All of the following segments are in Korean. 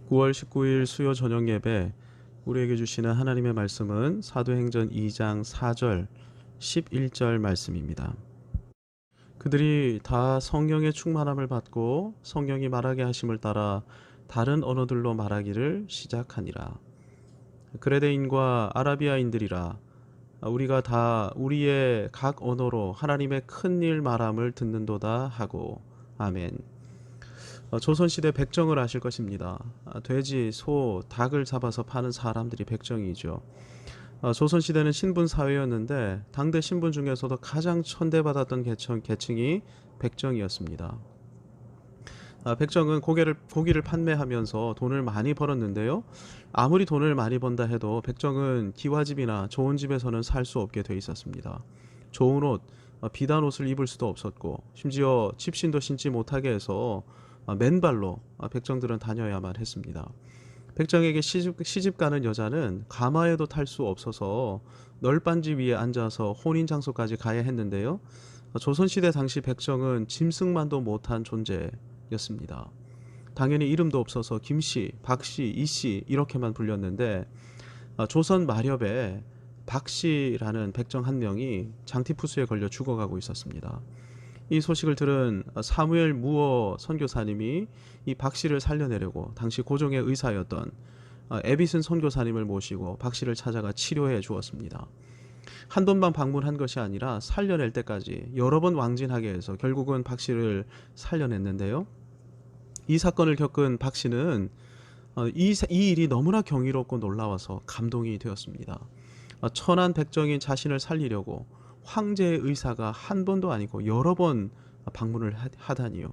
9월 19일 수요 저녁 예배 우리에게 주시는 하나님의 말씀은 사도행전 2장 4절 11절 말씀입니다. 그들이 다 성령의 충만함을 받고 성령이 말하게 하심을 따라 다른 언어들로 말하기를 시작하니라. 그레데인과 아라비아인들이라 우리가 다 우리의 각 언어로 하나님의 큰일 말함을 듣는도다 하고 아멘. 조선시대 백정을 아실 것입니다. 돼지, 소, 닭을 잡아서 파는 사람들이 백정이죠. 조선시대는 신분 사회였는데 당대 신분 중에서도 가장 천대받았던 계층이 백정이었습니다. 백정은 고기를 판매하면서 돈을 많이 벌었는데요. 아무리 돈을 많이 번다 해도 백정은 기와집이나 좋은 집에서는 살 수 없게 돼 있었습니다. 좋은 옷, 비단 옷을 입을 수도 없었고 심지어 집신도 신지 못하게 해서 맨발로 백정들은 다녀야만 했습니다. 백정에게 시집 가는 여자는 가마에도 탈 수 없어서 널빤지 위에 앉아서 혼인 장소까지 가야 했는데요. 조선시대 당시 백정은 짐승만도 못한 존재였습니다. 당연히 이름도 없어서 김씨, 박씨, 이씨 이렇게만 불렸는데 조선 마렵에 박씨라는 백정 한 명이 장티푸스에 걸려 죽어가고 있었습니다. 이 소식을 들은 사무엘 무어 선교사님이 이 박씨를 살려내려고 당시 고종의 의사였던 에비슨 선교사님을 모시고 박씨를 찾아가 치료해 주었습니다. 한 번만 방문한 것이 아니라 살려낼 때까지 여러 번 왕진하게 해서 결국은 박씨를 살려냈는데요. 이 사건을 겪은 박씨는 이 일이 너무나 경이롭고 놀라워서 감동이 되었습니다. 천한 백정인 자신을 살리려고 황제의 의사가 한 번도 아니고 여러 번 방문을 하다니요.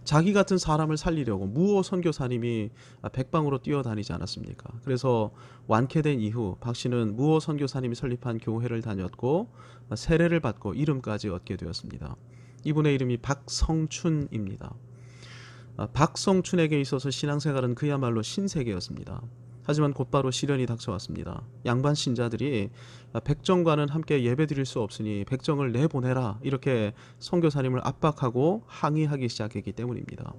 자기 같은 사람을 살리려고 무호 선교사님이 백방으로 뛰어다니지 않았습니까? 그래서 완쾌된 이후 박씨는 무호 선교사님이 설립한 교회를 다녔고 세례를 받고 이름까지 얻게 되었습니다. 이분의 이름이 박성춘입니다. 박성춘에게 있어서 신앙생활은 그야말로 신세계였습니다. 하지만 곧바로 시련이 닥쳐왔습니다. 양반 신자들이 백정과는 함께 예배드릴 수 없으니 백정을 내보내라 이렇게 선교사님을 압박하고 항의하기 시작했기 때문입니다.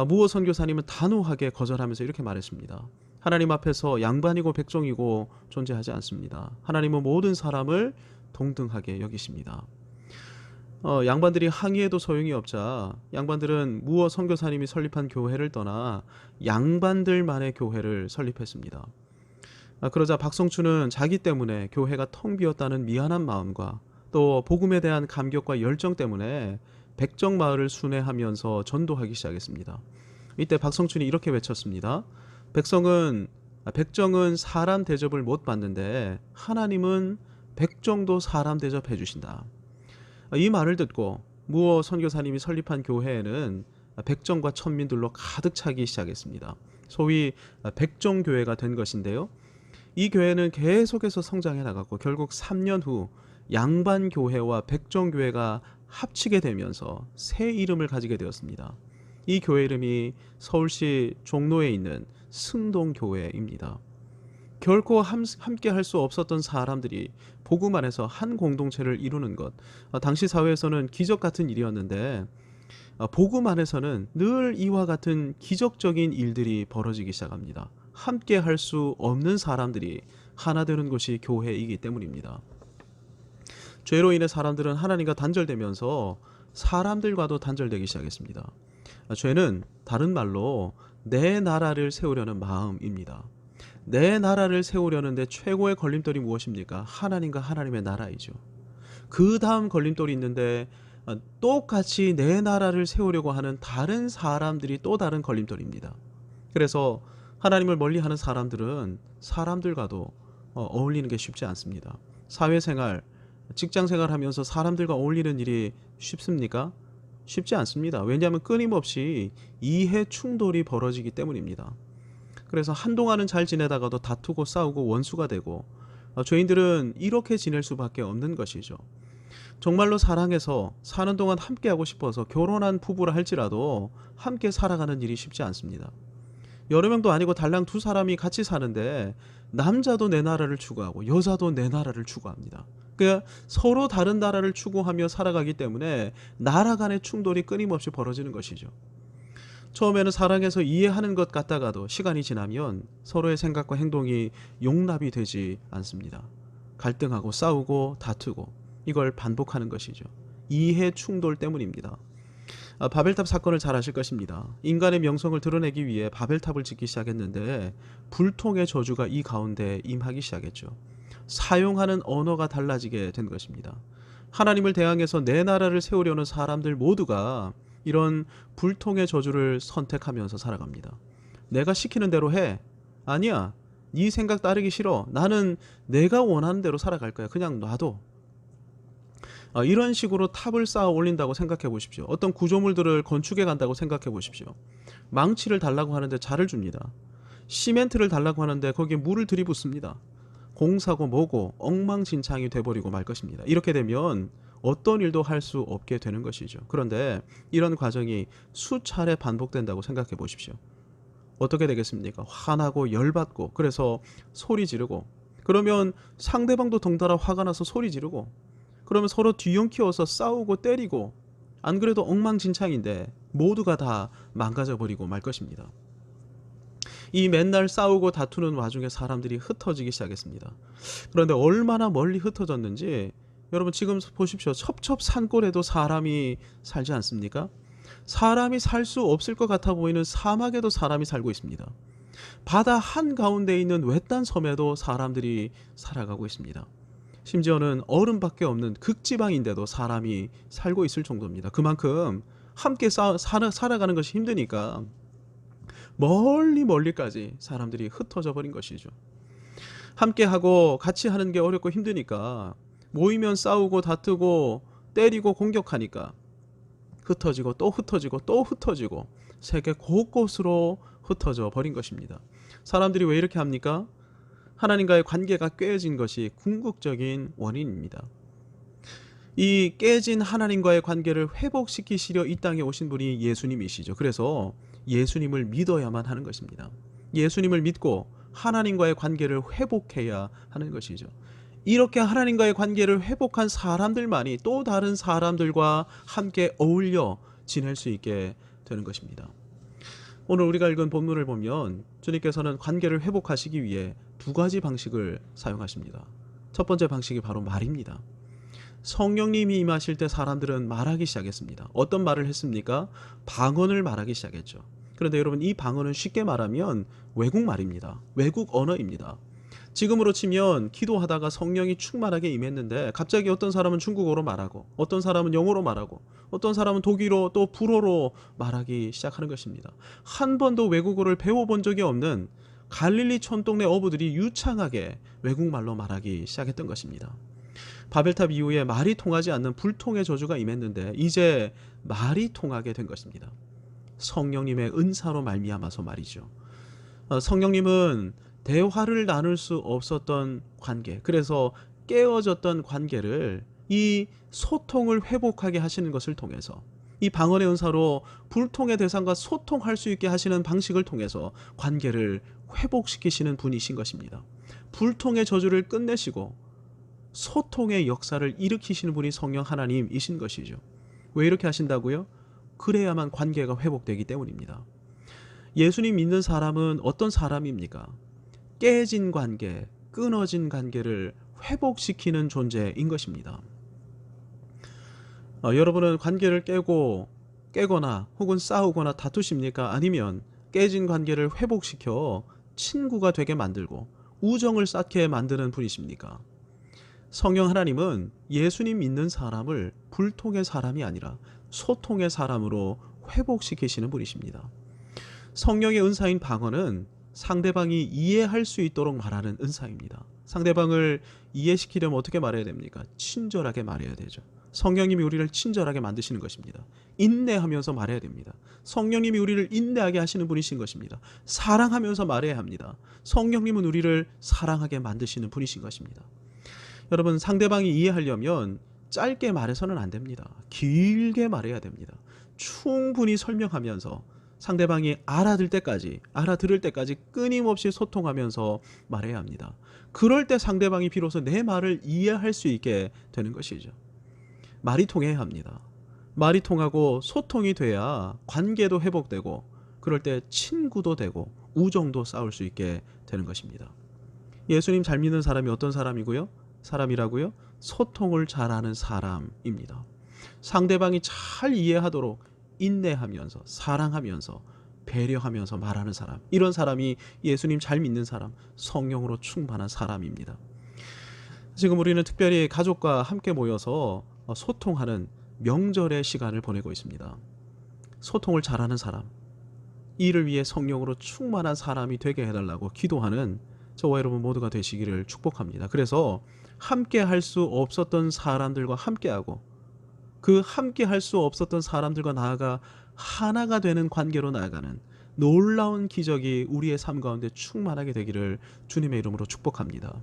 무호 선교사님은 단호하게 거절하면서 이렇게 말했습니다. 하나님 앞에서 양반이고 백정이고 존재하지 않습니다. 하나님은 모든 사람을 동등하게 여기십니다. 양반들이 항의해도 소용이 없자 양반들은 무어 선교사님이 설립한 교회를 떠나 양반들만의 교회를 설립했습니다. 그러자 박성춘은 자기 때문에 교회가 텅 비었다는 미안한 마음과 또 복음에 대한 감격과 열정 때문에 백정마을을 순회하면서 전도하기 시작했습니다. 이때 박성춘이 이렇게 외쳤습니다. 백정은 사람 대접을 못 받는데 하나님은 백정도 사람 대접해 주신다. 이 말을 듣고 무어 선교사님이 설립한 교회에는 백정과 천민들로 가득 차기 시작했습니다. 소위 백정교회가 된 것인데요. 이 교회는 계속해서 성장해 나갔고 결국 3년 후 양반교회와 백정교회가 합치게 되면서 새 이름을 가지게 되었습니다. 이 교회 이름이 서울시 종로에 있는 승동교회입니다. 결코 함께 할 수 없었던 사람들이 복음 안에서 한 공동체를 이루는 것, 당시 사회에서는 기적 같은 일이었는데 복음 안에서는 늘 이와 같은 기적적인 일들이 벌어지기 시작합니다. 함께 할 수 없는 사람들이 하나 되는 곳이 교회이기 때문입니다. 죄로 인해 사람들은 하나님과 단절되면서 사람들과도 단절되기 시작했습니다. 죄는 다른 말로 내 나라를 세우려는 마음입니다. 내 나라를 세우려는데 최고의 걸림돌이 무엇입니까? 하나님과 하나님의 나라이죠. 그 다음 걸림돌이 있는데 똑같이 내 나라를 세우려고 하는 다른 사람들이 또 다른 걸림돌입니다. 그래서 하나님을 멀리하는 사람들은 사람들과도 어울리는 게 쉽지 않습니다. 사회생활, 직장생활 하면서 사람들과 어울리는 일이 쉽습니까? 쉽지 않습니다. 왜냐하면 끊임없이 이해 충돌이 벌어지기 때문입니다. 그래서 한동안은 잘 지내다가도 다투고 싸우고 원수가 되고 죄인들은 이렇게 지낼 수밖에 없는 것이죠. 정말로 사랑해서 사는 동안 함께하고 싶어서 결혼한 부부라 할지라도 함께 살아가는 일이 쉽지 않습니다. 여러 명도 아니고 달랑 두 사람이 같이 사는데 남자도 내 나라를 추구하고 여자도 내 나라를 추구합니다. 그러니까 서로 다른 나라를 추구하며 살아가기 때문에 나라 간의 충돌이 끊임없이 벌어지는 것이죠. 처음에는 사랑해서 이해하는 것 같다가도 시간이 지나면 서로의 생각과 행동이 용납이 되지 않습니다. 갈등하고 싸우고 다투고 이걸 반복하는 것이죠. 이해 충돌 때문입니다. 바벨탑 사건을 잘 아실 것입니다. 인간의 명성을 드러내기 위해 바벨탑을 짓기 시작했는데 불통의 저주가 이 가운데 임하기 시작했죠. 사용하는 언어가 달라지게 된 것입니다. 하나님을 대항해서 내 나라를 세우려는 사람들 모두가 이런 불통의 저주를 선택하면서 살아갑니다. 내가 시키는 대로 해. 아니야. 네 생각 따르기 싫어. 나는 내가 원하는 대로 살아갈 거야. 그냥 놔둬. 이런 식으로 탑을 쌓아 올린다고 생각해 보십시오. 어떤 구조물들을 건축해 간다고 생각해 보십시오. 망치를 달라고 하는데 자를 줍니다. 시멘트를 달라고 하는데 거기에 물을 들이붓습니다. 공사고 뭐고 엉망진창이 돼버리고 말 것입니다. 이렇게 되면 어떤 일도 할 수 없게 되는 것이죠. 그런데 이런 과정이 수차례 반복된다고 생각해 보십시오. 어떻게 되겠습니까? 화나고 열받고 그래서 소리 지르고 그러면 상대방도 덩달아 화가 나서 소리 지르고 그러면 서로 뒤엉키워서 싸우고 때리고 안 그래도 엉망진창인데 모두가 다 망가져 버리고 말 것입니다. 이 맨날 싸우고 다투는 와중에 사람들이 흩어지기 시작했습니다. 그런데 얼마나 멀리 흩어졌는지 여러분 지금 보십시오. 첩첩산골에도 사람이 살지 않습니까? 사람이 살 수 없을 것 같아 보이는 사막에도 사람이 살고 있습니다. 바다 한가운데 있는 외딴 섬에도 사람들이 살아가고 있습니다. 심지어는 얼음밖에 없는 극지방인데도 사람이 살고 있을 정도입니다. 그만큼 함께 살아가는 것이 힘드니까 멀리까지 사람들이 흩어져 버린 것이죠. 함께하고 같이 하는 게 어렵고 힘드니까 모이면 싸우고 다투고 때리고 공격하니까 흩어지고 또 흩어지고 또 흩어지고 세계 곳곳으로 흩어져 버린 것입니다. 사람들이 왜 이렇게 합니까? 하나님과의 관계가 깨진 것이 궁극적인 원인입니다. 이 깨진 하나님과의 관계를 회복시키시려 이 땅에 오신 분이 예수님이시죠. 그래서 예수님을 믿어야만 하는 것입니다. 예수님을 믿고 하나님과의 관계를 회복해야 하는 것이죠. 이렇게 하나님과의 관계를 회복한 사람들만이 또 다른 사람들과 함께 어울려 지낼 수 있게 되는 것입니다. 오늘 우리가 읽은 본문을 보면 주님께서는 관계를 회복하시기 위해 두 가지 방식을 사용하십니다. 첫 번째 방식이 바로 말입니다. 성령님이 임하실 때 사람들은 말하기 시작했습니다. 어떤 말을 했습니까? 방언을 말하기 시작했죠. 그런데 여러분 이 방언은 쉽게 말하면 외국말입니다. 외국 언어입니다. 지금으로 치면 기도하다가 성령이 충만하게 임했는데 갑자기 어떤 사람은 중국어로 말하고 어떤 사람은 영어로 말하고 어떤 사람은 독일어 또 불어로 말하기 시작하는 것입니다. 한 번도 외국어를 배워본 적이 없는 갈릴리 촌동네 어부들이 유창하게 외국말로 말하기 시작했던 것입니다. 바벨탑 이후에 말이 통하지 않는 불통의 저주가 임했는데 이제 말이 통하게 된 것입니다. 성령님의 은사로 말미암아서 말이죠. 성령님은 대화를 나눌 수 없었던 관계, 그래서 깨어졌던 관계를 이 소통을 회복하게 하시는 것을 통해서 이 방언의 은사로 불통의 대상과 소통할 수 있게 하시는 방식을 통해서 관계를 회복시키시는 분이신 것입니다. 불통의 저주를 끝내시고 소통의 역사를 일으키시는 분이 성령 하나님이신 것이죠. 왜 이렇게 하신다고요? 그래야만 관계가 회복되기 때문입니다. 예수님 믿는 사람은 어떤 사람입니까? 깨진 관계, 끊어진 관계를 회복시키는 존재인 것입니다. 여러분은 관계를 깨거나 혹은 싸우거나 다투십니까? 아니면 깨진 관계를 회복시켜 친구가 되게 만들고 우정을 쌓게 만드는 분이십니까? 성령 하나님은 예수님 믿는 사람을 불통의 사람이 아니라 소통의 사람으로 회복시키시는 분이십니다. 성령의 은사인 방언은 상대방이 이해할 수 있도록 말하는 은사입니다. 상대방을 이해시키려면 어떻게 말해야 됩니까? 친절하게 말해야 되죠. 성령님이 우리를 친절하게 만드시는 것입니다. 인내하면서 말해야 됩니다. 성령님이 우리를 인내하게 하시는 분이신 것입니다. 사랑하면서 말해야 합니다. 성령님은 우리를 사랑하게 만드시는 분이신 것입니다. 여러분, 상대방이 이해하려면 짧게 말해서는 안 됩니다. 길게 말해야 됩니다. 충분히 설명하면서 상대방이 알아들을 때까지 끊임없이 소통하면서 말해야 합니다. 그럴 때 상대방이 비로소 내 말을 이해할 수 있게 되는 것이죠. 말이 통해야 합니다. 말이 통하고 소통이 돼야 관계도 회복되고 그럴 때 친구도 되고 우정도 쌓을 수 있게 되는 것입니다. 예수님 잘 믿는 사람이 어떤 사람이라고요? 소통을 잘하는 사람입니다. 상대방이 잘 이해하도록 인내하면서 사랑하면서 배려하면서 말하는 사람, 이런 사람이 예수님 잘 믿는 사람, 성령으로 충만한 사람입니다. 지금 우리는 특별히 가족과 함께 모여서 소통하는 명절의 시간을 보내고 있습니다. 소통을 잘하는 사람, 이를 위해 성령으로 충만한 사람이 되게 해달라고 기도하는 저와 여러분 모두가 되시기를 축복합니다. 그래서 함께 할 수 없었던 사람들과 함께하고, 그 함께 할 수 없었던 사람들과 나아가 하나가 되는 관계로 나아가는 놀라운 기적이 우리의 삶 가운데 충만하게 되기를 주님의 이름으로 축복합니다.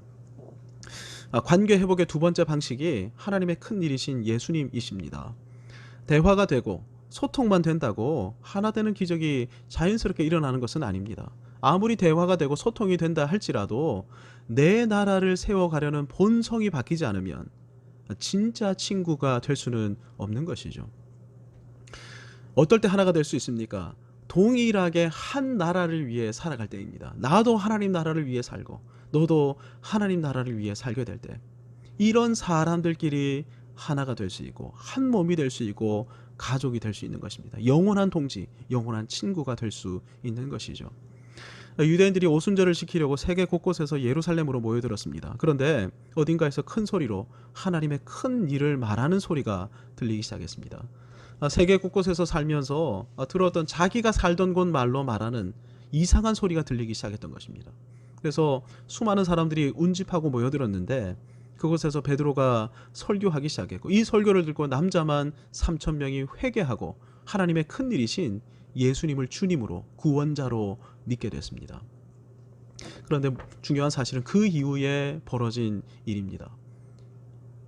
관계 회복의 두 번째 방식이 하나님의 큰 일이신 예수님이십니다. 대화가 되고 소통만 된다고 하나 되는 기적이 자연스럽게 일어나는 것은 아닙니다. 아무리 대화가 되고 소통이 된다 할지라도 내 나라를 세워가려는 본성이 바뀌지 않으면 진짜 친구가 될 수는 없는 것이죠. 어떨 때 하나가 될 수 있습니까? 동일하게 한 나라를 위해 살아갈 때입니다. 나도 하나님 나라를 위해 살고 너도 하나님 나라를 위해 살게 될 때, 이런 사람들끼리 하나가 될 수 있고 한 몸이 될 수 있고 가족이 될 수 있는 것입니다. 영원한 동지, 영원한 친구가 될 수 있는 것이죠. 유대인들이 오순절을 지키려고 세계 곳곳에서 예루살렘으로 모여들었습니다. 그런데 어딘가에서 큰 소리로 하나님의 큰 일을 말하는 소리가 들리기 시작했습니다. 세계 곳곳에서 살면서 들었던 자기가 살던 곳 말로 말하는 이상한 소리가 들리기 시작했던 것입니다. 그래서 수많은 사람들이 운집하고 모여들었는데 그곳에서 베드로가 설교하기 시작했고, 이 설교를 듣고 남자만 3,000명이 회개하고 하나님의 큰 일이신 예수님을 주님으로 구원자로 믿게 됐습니다. 그런데 중요한 사실은 그 이후에 벌어진 일입니다.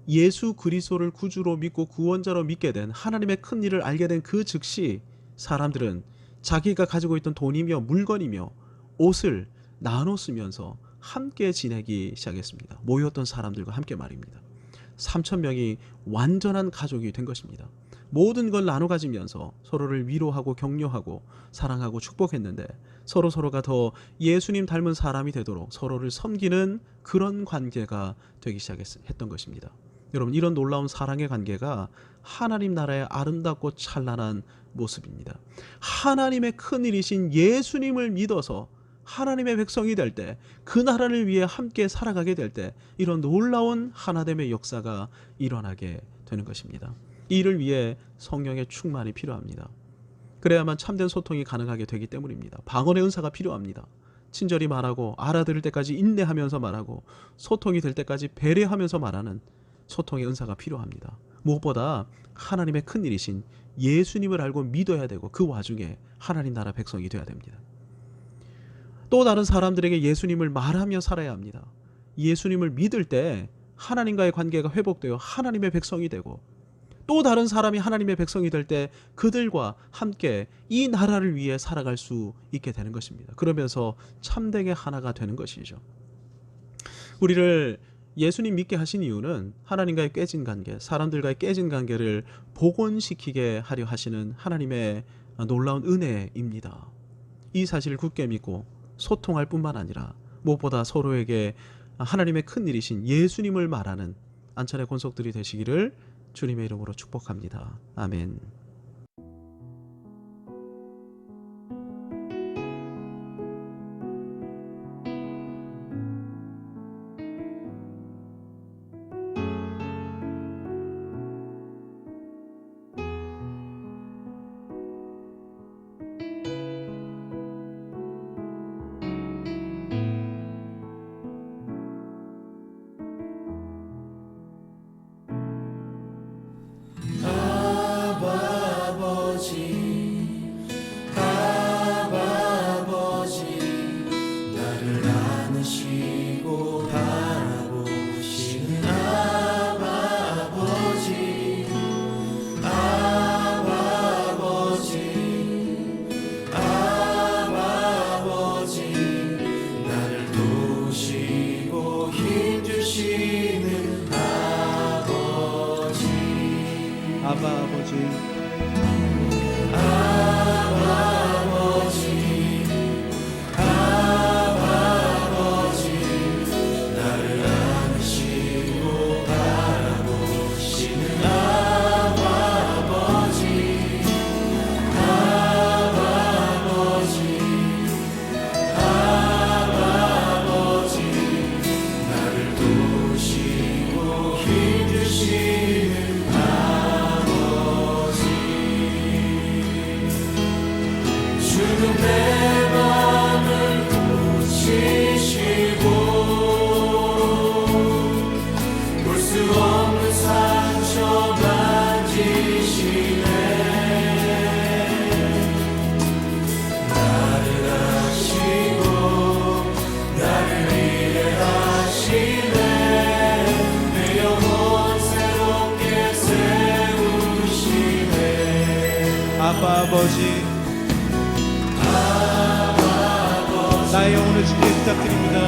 예수 그리스도를 구주로 믿고 구원자로 믿게 된, 하나님의 큰 일을 알게 된 그 즉시 사람들은 자기가 가지고 있던 돈이며 물건이며 옷을 나눠 쓰면서 함께 지내기 시작했습니다. 모였던 사람들과 함께 말입니다. 3,000명이 완전한 가족이 된 것입니다. 모든 걸 나눠 가지면서 서로를 위로하고 격려하고 사랑하고 축복했는데 서로가 더 예수님 닮은 사람이 되도록 서로를 섬기는 그런 관계가 되기 시작했던 것입니다. 여러분, 이런 놀라운 사랑의 관계가 하나님 나라의 아름답고 찬란한 모습입니다. 하나님의 큰일이신 예수님을 믿어서 하나님의 백성이 될 때, 그 나라를 위해 함께 살아가게 될 때 이런 놀라운 하나됨의 역사가 일어나게 되는 것입니다. 이를 위해 성령의 충만이 필요합니다. 그래야만 참된 소통이 가능하게 되기 때문입니다. 방언의 은사가 필요합니다. 친절히 말하고 알아들을 때까지 인내하면서 말하고 소통이 될 때까지 배려하면서 말하는 소통의 은사가 필요합니다. 무엇보다 하나님의 큰일이신 예수님을 알고 믿어야 되고 그 와중에 하나님 나라 백성이 되어야 됩니다. 또 다른 사람들에게 예수님을 말하며 살아야 합니다. 예수님을 믿을 때 하나님과의 관계가 회복되어 하나님의 백성이 되고, 또 다른 사람이 하나님의 백성이 될 때 그들과 함께 이 나라를 위해 살아갈 수 있게 되는 것입니다. 그러면서 참되게 하나가 되는 것이죠. 우리를 예수님 믿게 하신 이유는 하나님과의 깨진 관계, 사람들과의 깨진 관계를 복원시키게 하려 하시는 하나님의 놀라운 은혜입니다. 이 사실을 굳게 믿고 소통할 뿐만 아니라 무엇보다 서로에게 하나님의 큰 일이신 예수님을 말하는 안천의 권속들이 되시기를 주님의 이름으로 축복합니다. 아멘. 아바 아버지, 나의 영혼을 주께 부탁드립니다.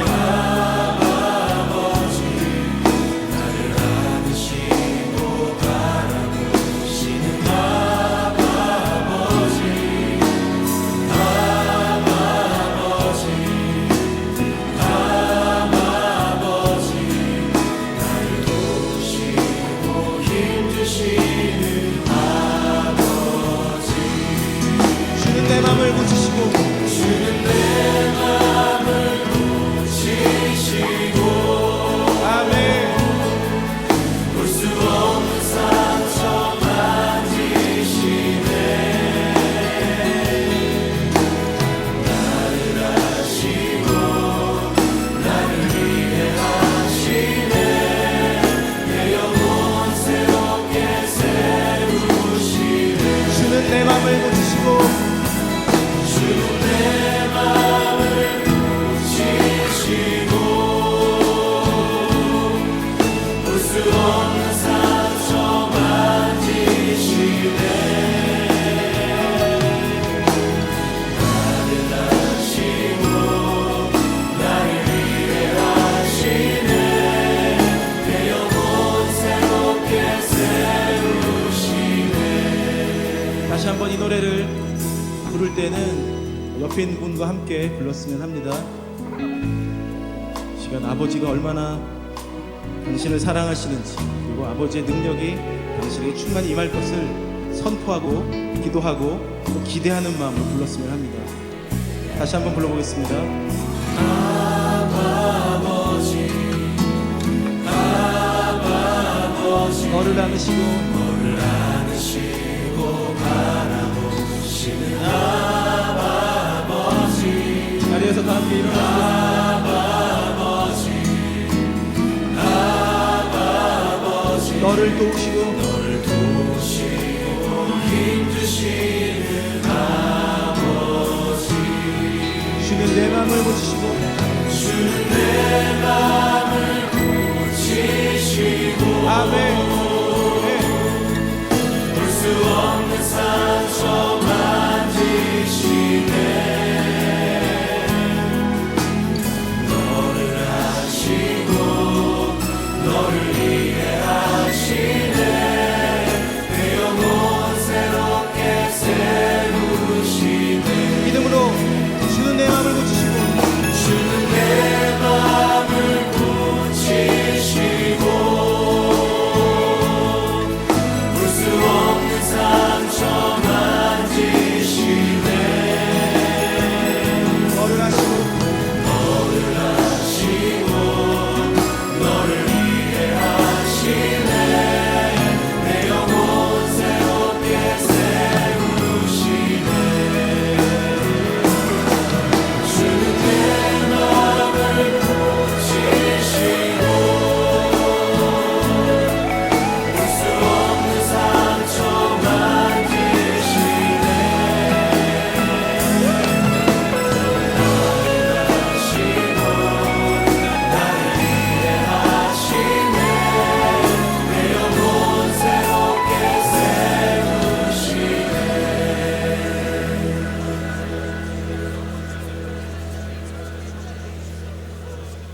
주는 내 맘을 고치시고, 주는 내 맘을 고치시고, 아멘. 볼 수 없는 상처 만지시네. 나를 아시고 나를 위해 하시네. 내 영혼 새롭게 세우시네. 주는 내 맘을 고치시고, 주는 내 맘을 고치시고, 볼 수 없는 상처 만지시네. 나를 아시고 나를 위해 하시네. 내 영혼 새롭게 세우시네. 다시 한번 이 노래를 부를 때는 옆에 있는 분과 함께 불렀으면 합니다. 시간 아버지가 얼마나 당신을 사랑하시는지, 그리고 아버지의 능력이 당신에게 충만히 임할 것을 선포하고 기도하고 또 기대하는 마음으로 불렀으면 합니다. 다시 한번 불러보겠습니다. 아버지, 아버지, 너를 안으시고 바라보시는 아버지, 자리에서 다 함께 일어나시겠습니다. 아버지, 너를 도우시고 힘주시는 아버지, 주는 내 맘을 고치시고, 주는 내 맘을 고치시고, 아멘. 볼 수 없는 상처 만지시네. 너를 아시고 너를 위해 하시네. 내 영혼 새롭게 세우시네. 믿음으로 주는 내 맘을 고치시고, 주는 내 맘을 고치시고,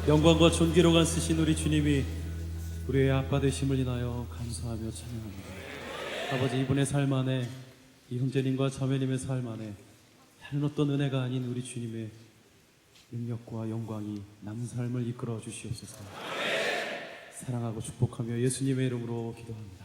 영광과 존귀로만 쓰신 우리 주님이 우리의 아빠 되심을 인하여 감사하며 찬양합니다. 아버지, 이분의 삶 안에, 이 형제님과 자매님의 삶 안에 다른 어떤 은혜가 아닌 우리 주님의 능력과 영광이 남은 삶을 이끌어 주시옵소서. 사랑하고 축복하며 예수님의 이름으로 기도합니다.